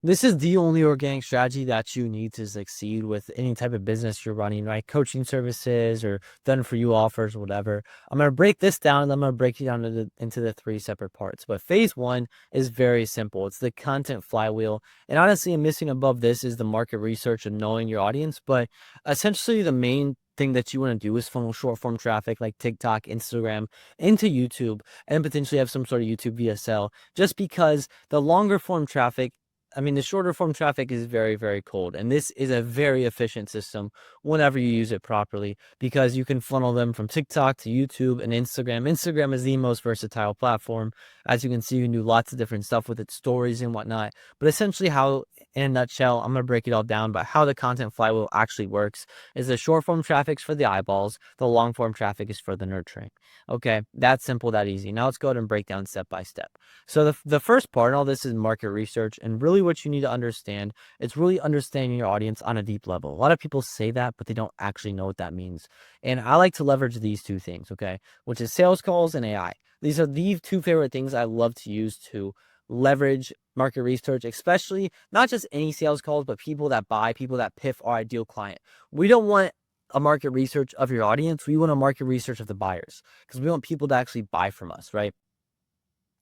This is the only organic strategy that you need to succeed with any type of business you're running, right? Coaching services or done for you offers, whatever. I'm going to break this down and I'm going to break it down into the three separate parts. But phase one is very simple. It's the content flywheel. And honestly, missing above this is the market research and knowing your audience. But essentially, the main thing that you want to do is funnel short form traffic like TikTok, Instagram into YouTube and potentially have some sort of YouTube VSL just because the longer form traffic, I mean, the shorter form traffic is very, very cold. And this is a very efficient system whenever you use it properly because you can funnel them from TikTok to YouTube and Instagram. Instagram is the most versatile platform. As you can see, you can do lots of different stuff with its stories and whatnot. But essentially, how, in a nutshell, I'm going to break it all down, but how the content flywheel actually works is the short form traffic's for the eyeballs, the long form traffic is for the nurturing. Okay, that simple, that easy. Now let's go ahead and break down step by step. So the first part, all this is market research, and really what you need to understand, it's really understanding your audience on a deep level. A lot of people say that, but they don't actually know what that means. And I like to leverage these two things, okay, which is sales calls and AI. These are the two favorite things I love to use to leverage market research, especially not just any sales calls, but people that buy, people that piff our ideal client. We don't want a market research of your audience. We want a market research of the buyers because we want people to actually buy from us, right?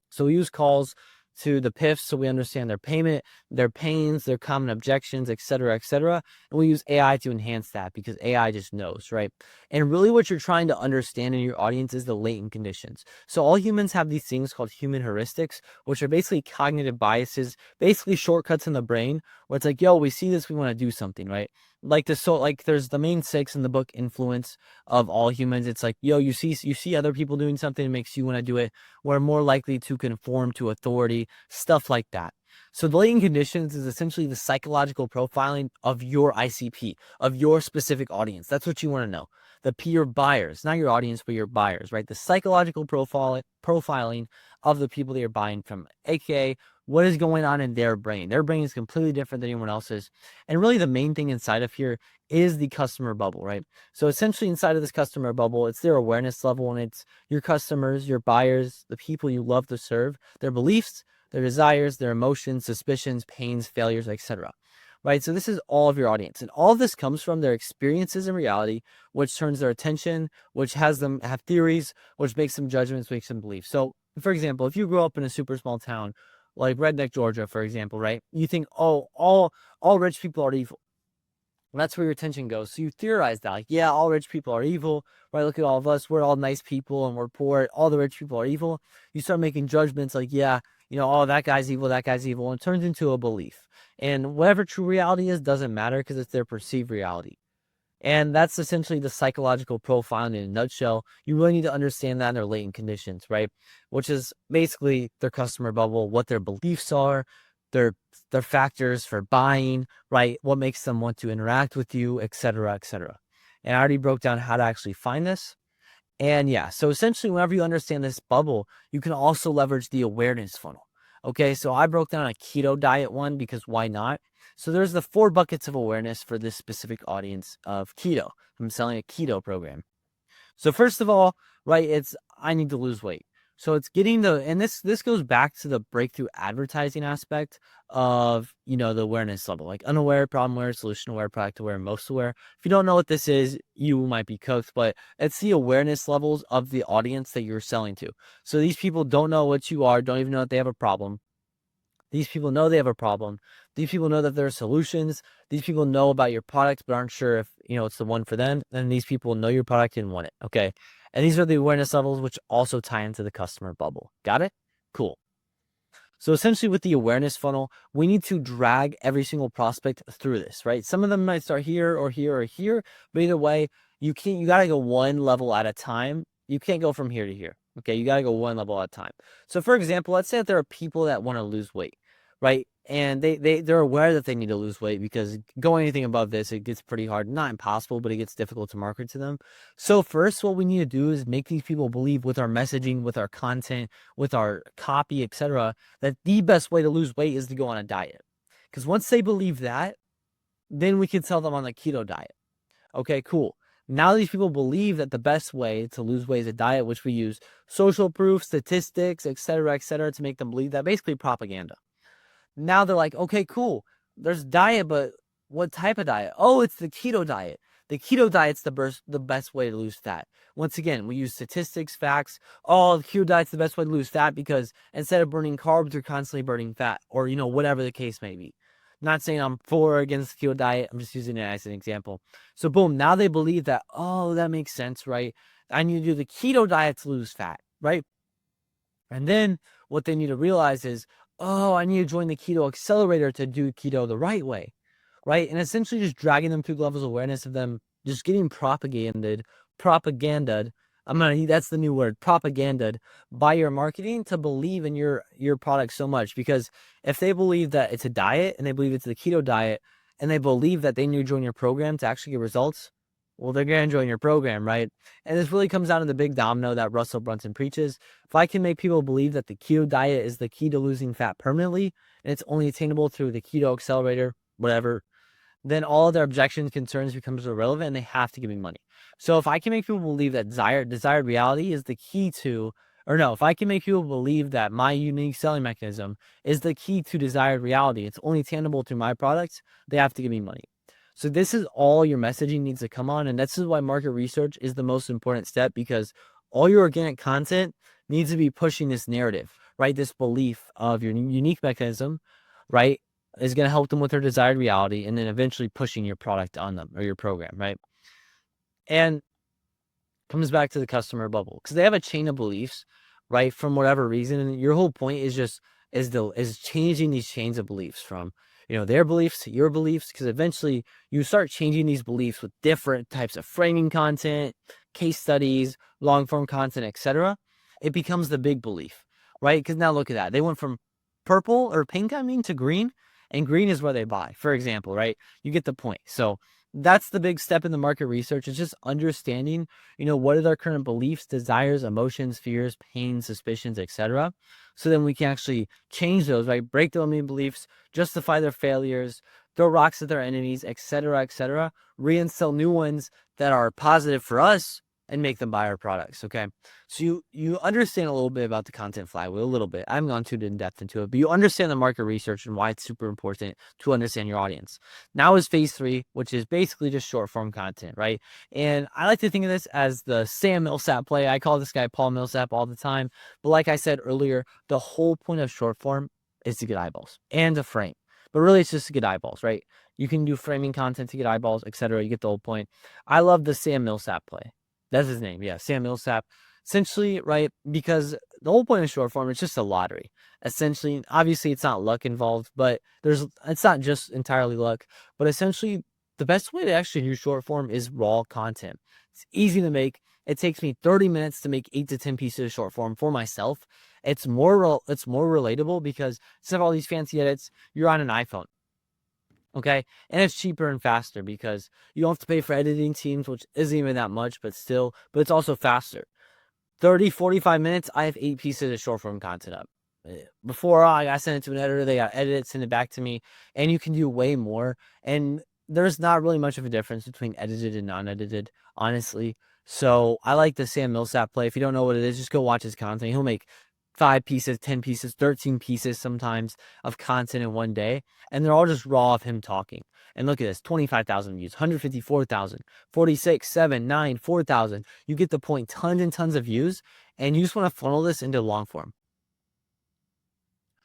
So we use calls to the PIFs so we understand their payment, their pains, their common objections, et cetera, et cetera. And we use AI to enhance that because AI just knows, right? And really what you're trying to understand in your audience is the latent conditions. So all humans have these things called human heuristics, which are basically cognitive biases, basically shortcuts in the brain where it's like, yo, we see this, we want to do something, right? Like there's the main six in the book Influence of all humans. It's like, yo, you see other people doing something, it makes you want to do it. We're more likely to conform to authority, stuff like that. So the latent conditions is essentially the psychological profiling of your ICP, of your specific audience. That's what you want to know. Your buyers, not your audience, but your buyers, right? The psychological profiling of the people that you're buying from, aka what is going on in their brain. Their brain is completely different than anyone else's. And really the main thing inside of here is the customer bubble, right? So essentially inside of this customer bubble, it's their awareness level and it's your customers, your buyers, the people you love to serve, their beliefs, their desires, their emotions, suspicions, pains, failures, etc. Right? So this is all of your audience. And all of this comes from their experiences in reality, which turns their attention, which has them have theories, which makes them judgments, makes them believe. So for example, if you grew up in a super small town, like Redneck, Georgia, for example, right? You think, oh, all rich people are evil. And that's where your attention goes. So you theorize that, like, yeah, all rich people are evil, right? Look at all of us. We're all nice people and we're poor. All the rich people are evil. You start making judgments like, yeah, oh, that guy's evil, that guy's evil. And it turns into a belief. And whatever true reality is doesn't matter because it's their perceived reality. And that's essentially the psychological profiling in a nutshell. You really need to understand that in their latent conditions, right? Which is basically their customer bubble, what their beliefs are, their their factors for buying, right? What makes them want to interact with you, et cetera, et cetera. And I already broke down how to actually find this. And yeah, so essentially, whenever you understand this bubble, you can also leverage the awareness funnel. Okay, so I broke down a keto diet one because why not? So there's the 4 buckets of awareness for this specific audience of keto. I'm selling a keto program. So first of all, right, it's I need to lose weight. So it's getting and this goes back to the breakthrough advertising aspect of, the awareness level, like unaware, problem aware, solution aware, product aware, most aware. If you don't know what this is, you might be cooked, but it's the awareness levels of the audience that you're selling to. So these people don't know what you are, don't even know that they have a problem. These people know they have a problem. These people know that there are solutions. These people know about your product, but aren't sure if, it's the one for them. And these people know your product and want it. Okay. And these are the awareness levels, which also tie into the customer bubble. Got it? Cool. So essentially with the awareness funnel, we need to drag every single prospect through this, right? Some of them might start here or here or here, but either way, you got to go one level at a time. You can't go from here to here. Okay. You got to go one level at a time. So for example, let's say that there are people that want to lose weight, right? And they're aware that they need to lose weight because going anything above this, it gets pretty hard, not impossible, but it gets difficult to market to them. So first, what we need to do is make these people believe with our messaging, with our content, with our copy, etc., that the best way to lose weight is to go on a diet. Because once they believe that, then we can sell them on the keto diet. Okay, cool. Now these people believe that the best way to lose weight is a diet, which we use social proof, statistics, etc., to make them believe that, basically propaganda. Now they're like, okay, cool. There's diet, but what type of diet? Oh, it's the keto diet. The keto diet's the best way to lose fat. Once again, we use statistics, facts. Oh, the keto diet's the best way to lose fat because instead of burning carbs, you're constantly burning fat, or whatever the case may be. Not saying I'm for or against the keto diet. I'm just using it as an example. So boom, now they believe that, oh, that makes sense, right? I need to do the keto diet to lose fat, right? And then what they need to realize is, oh, I need to join the keto accelerator to do keto the right way, right? And essentially just dragging them through the levels of awareness of them just getting propaganded. That's the new word, propaganded by your marketing to believe in your product so much. Because if they believe that it's a diet and they believe it's the keto diet and they believe that they need to join your program to actually get results, well, they're going to join your program, right? And this really comes down to the big domino that Russell Brunson preaches. If I can make people believe that the keto diet is the key to losing fat permanently, and it's only attainable through the keto accelerator, whatever, then all of their objections, concerns becomes irrelevant and they have to give me money. So if I can make people believe that desired reality is the key to, or no, if I can make people believe that my unique selling mechanism is the key to desired reality, it's only attainable through my products, they have to give me money. So this is all your messaging needs to come on. And this is why market research is the most important step, because all your organic content needs to be pushing this narrative, right? This belief of your unique mechanism, right, is going to help them with their desired reality and then eventually pushing your product on them or your program, right? And comes back to the customer bubble because they have a chain of beliefs, right? From whatever reason. And your whole point is just is changing these chains of beliefs from their beliefs to your beliefs, because eventually you start changing these beliefs with different types of framing content, case studies, long form content, etc. It becomes the big belief, right? Because now look at that. They went from purple or pink, to green, and green is where they buy, for example, right? You get the point. So that's the big step in the market research. It's just understanding, what are their current beliefs, desires, emotions, fears, pains, suspicions, etc. So then we can actually change those, right? Break the limiting beliefs, justify their failures, throw rocks at their enemies, etc., etc. Reinstill new ones that are positive for us and make them buy our products. Okay. So you understand a little bit about the content flywheel, a little bit. I haven't gone too in depth into it, but you understand the market research and why it's super important to understand your audience. Now is phase 3, which is basically just short form content, right? And I like to think of this as the Sam Millsap play. I call this guy Paul Millsap all the time. But like I said earlier, the whole point of short form is to get eyeballs and to frame. But really, it's just to get eyeballs, right? You can do framing content to get eyeballs, etc. You get the whole point. I love the Sam Millsap play. That's his name. Yeah, Sam Millsap. Essentially, right? Because the whole point of short form is just a lottery. Essentially, obviously, it's not luck involved, but it's not just entirely luck. But essentially, the best way to actually do short form is raw content. It's easy to make. It takes me 30 minutes to make 8 to 10 pieces of short form for myself. It's more relatable because instead of all these fancy edits, you're on an iPhone. Okay. And it's cheaper and faster because you don't have to pay for editing teams, which isn't even that much, but it's also faster. 30, 45 minutes, I have 8 pieces of short form content up. Before I send it to an editor, they got edit it, send it back to me, and you can do way more. And there's not really much of a difference between edited and non-edited, honestly. So I like the Sam Millsap play. If you don't know what it is, just go watch his content. He'll make 5 pieces, 10 pieces, 13 pieces sometimes of content in one day. And they're all just raw of him talking. And look at this, 25,000 views, 154,000, 46, 7, 9, 4,000. You get the point, tons and tons of views. And you just want to funnel this into long form.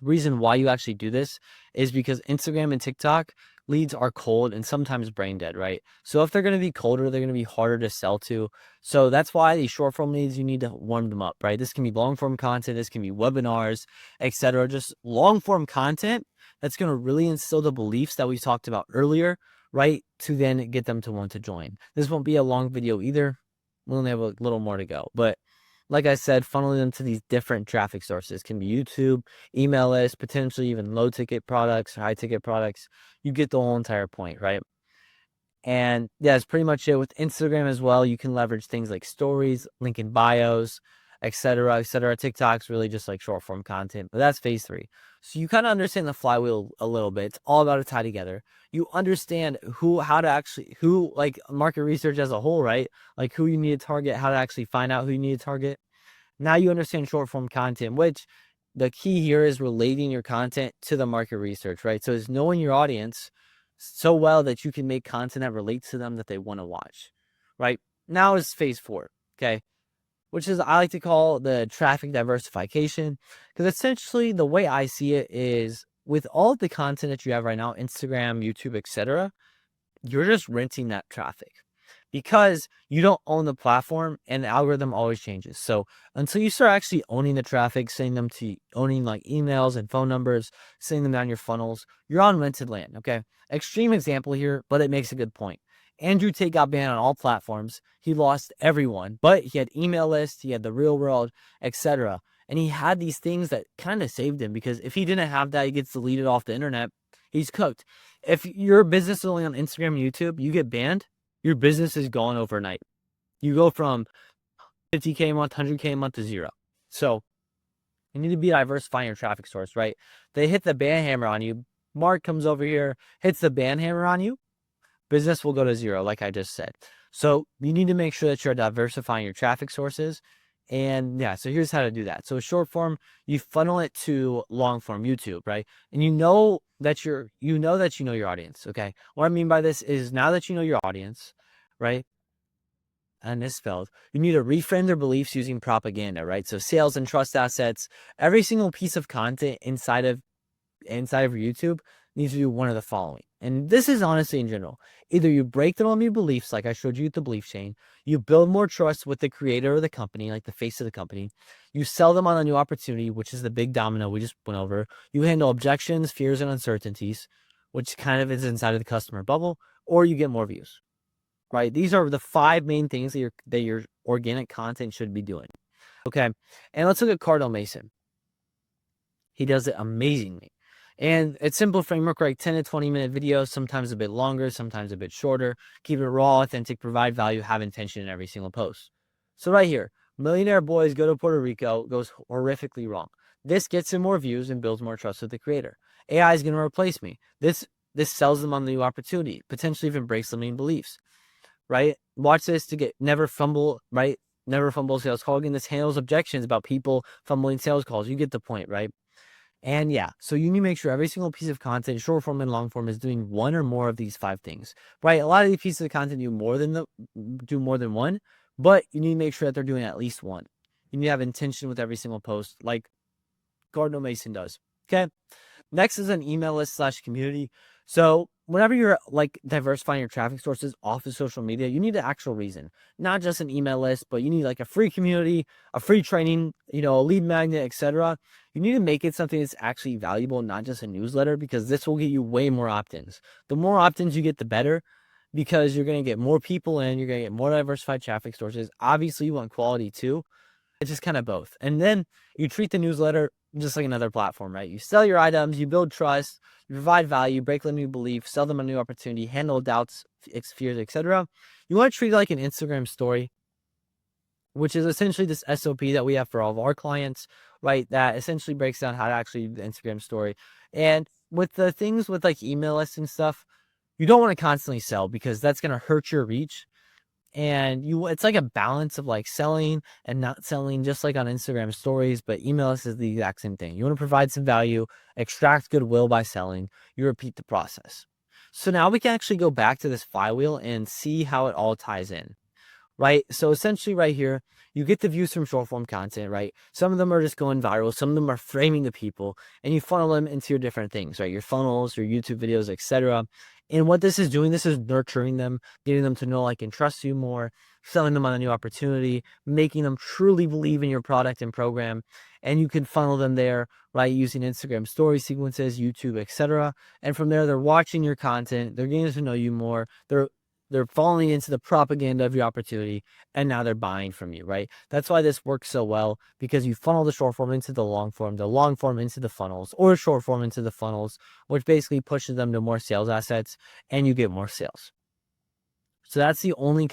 The reason why you actually do this is because Instagram and TikTok leads are cold and sometimes brain dead, right? So if they're going to be colder, they're going to be harder to sell to. So that's why these short form leads, you need to warm them up, right? This can be long form content, this can be webinars, etc. Just long form content that's going to really instill the beliefs that we talked about earlier, right? To then get them to want to join. This won't be a long video either. We only have a little more to go, but like I said, funneling them to these different traffic sources. Can be YouTube, email list, potentially even low ticket products, high ticket products. You get the whole entire point, right? And yeah, that's pretty much it. With Instagram as well, you can leverage things like stories, link in bios, etc., etc. TikTok's really just like short form content, but that's phase 3. So you kind of understand the flywheel a little bit. It's all about to tie together. You understand who like market research as a whole, right? Like who you need to target, how to actually find out who you need to target. Now you understand short form content, which the key here is relating your content to the market research, right? So it's knowing your audience so well that you can make content that relates to them that they want to watch, right? Now is phase 4, okay? Which is I like to call the traffic diversification, because essentially the way I see it is with all of the content that you have right now, Instagram, YouTube, etc., you're just renting that traffic because you don't own the platform and the algorithm always changes. So until you start actually owning the traffic, sending them to owning like emails and phone numbers, sending them down your funnels, you're on rented land. Okay. Extreme example here, but it makes a good point. Andrew Tate got banned on all platforms. He lost everyone, but he had email lists, he had the real world, etc. And he had these things that kind of saved him, because if he didn't have that, he gets deleted off the internet. He's cooked. If your business is only on Instagram and YouTube, you get banned, your business is gone overnight. You go from 50K a month, 100K a month to zero. So you need to be diversifying your traffic source, right? They hit the ban hammer on you. Mark comes over here, hits the ban hammer on you. Business will go to zero, like I just said. So you need to make sure that you're diversifying your traffic sources. And yeah, so here's how to do that. So short form, you funnel it to long form YouTube, right? And you know that you know your audience. Okay. What I mean by this is, now that you know your audience, right? And this spelled, you need to reframe their beliefs using propaganda, right? So sales and trust assets, every single piece of content inside of YouTube needs to do one of the following. And this is honestly in general. Either you break them on your beliefs, like I showed you with the belief chain, you build more trust with the creator of the company, like the face of the company, you sell them on a new opportunity, which is the big domino we just went over, you handle objections, fears, and uncertainties, which kind of is inside of the customer bubble, or you get more views, right? These are the 5 main things that your organic content should be doing. Okay, and let's look at Cardinal Mason. He does it amazingly. And it's simple framework, right? 10 to 20 minute videos, sometimes a bit longer, sometimes a bit shorter. Keep it raw, authentic, provide value, have intention in every single post. So right here, millionaire boys go to Puerto Rico goes horrifically wrong. This gets him more views and builds more trust with the creator. AI is going to replace me. This sells them on the new opportunity, potentially even breaks limiting beliefs, right? Watch this to get never fumble, right? Never fumble sales call. Again, this handles objections about people fumbling sales calls. You get the point, right? And yeah, so you need to make sure every single piece of content, short form and long form, is doing one or more of these 5 things, right? A lot of these pieces of content do more than one, but you need to make sure that they're doing at least one. You need to have intention with every single post, like Cardinal Mason does. Okay. Next is an email list / community. So whenever you're like diversifying your traffic sources off of social media, you need an actual reason, not just an email list, but you need like a free community, a free training, a lead magnet, etc. You need to make it something that's actually valuable, not just a newsletter, because this will get you way more opt-ins. The more opt-ins you get, the better, because you're going to get more people in, you're going to get more diversified traffic sources. Obviously, you want quality too. It's just kind of both. And then you treat the newsletter just like another platform, right? You sell your items, you build trust, you provide value, break limiting belief, sell them a new opportunity, handle doubts, fears, etc. You want to treat it like an Instagram story, which is essentially this SOP that we have for all of our clients, right? That essentially breaks down how to actually do the Instagram story. And with the things with like email lists and stuff, you don't want to constantly sell, because that's going to hurt your reach. And it's like a balance of like selling and not selling, just like on Instagram stories, but email lists is the exact same thing. You want to provide some value, extract goodwill by selling, you repeat the process. So now we can actually go back to this flywheel and see how it all ties in, right? So essentially right here, you get the views from short form content, right? Some of them are just going viral. Some of them are framing the people, and you funnel them into your different things, right? Your funnels, your YouTube videos, etc. And what this is doing, this is nurturing them, getting them to know, like, and trust you more, selling them on a new opportunity, making them truly believe in your product and program. And you can funnel them there, right? Using Instagram story sequences, YouTube, etc. And from there, they're watching your content. They're getting to know you more. They're falling into the propaganda of your opportunity, and now they're buying from you, right? That's why this works so well, because you funnel the short form into the long form into the funnels, or short form into the funnels, which basically pushes them to more sales assets, and you get more sales. So that's the only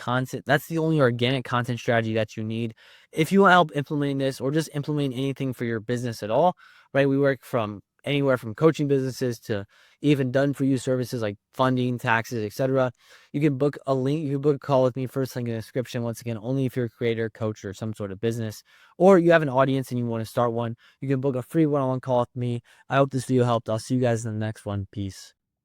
organic content strategy that you need. If you want help implementing this, or just implementing anything for your business at all, right? We work from anywhere from coaching businesses to even done for you services like funding, taxes, etc. You can book a link, you can book a call with me, first link in the description. Once again, only if you're a creator, coach, or some sort of business, or you have an audience and you want to start one, you can book a free one-on-one call with me. I hope this video helped. I'll see you guys in the next one. Peace.